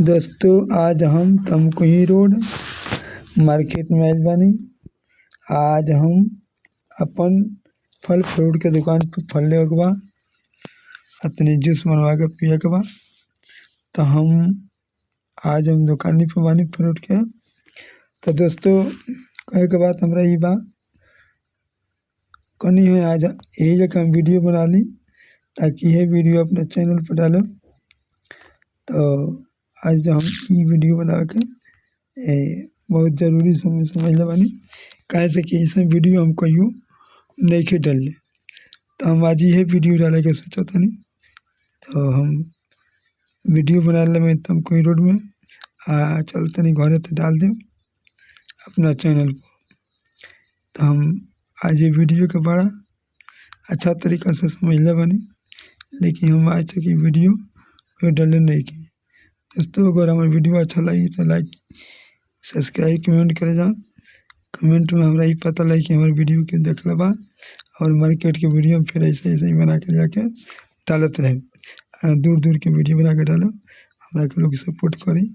दोस्तों आज हम तमकुही रोड मार्केट में आइल बानी। आज हम अपन फल फ्रूट के दुकान पे फल लेवे के बा, तनी जूस बनवा के पिए के बा। तो आज हम दुकानी पे बानी फ्रूट के। तो दोस्तों कहे के बात हमरा ई बा, कनी है आज यही जगह हम वीडियो बना ली ताकि ये वीडियो अपने चैनल पर डालें। तो आज हम ई वीडियो बना के बहुत ज़रूरी समझ ले बानी, काहे से कि इस वीडियो हम कहियो नहीं डाले। तो हम आज ये वीडियो डाले के सोचा था नहीं। तो हम वीडियो बना ले में तमकुही रोड में चलते नहीं घरे तो डाल दें अपना चैनल पर। तो हम आज ये वीडियो के बड़ा अच्छा तरीका से समझ ले बानी, लेकिन हम आज तक ये वीडियो डाले नहीं की। दोस्तों अगर हमारे वीडियो अच्छा लगी तो लाइक सब्सक्राइब कमेंट करे जा। कमेंट में हमारा ये पता लगे कि हमारे वीडियो क्यों देख बा और मार्केट के वीडियो हम फिर ऐसे ही बना के जाके डालते रहे। दूर दूर के वीडियो बना के डालो, हमारा के लोग सपोर्ट करी।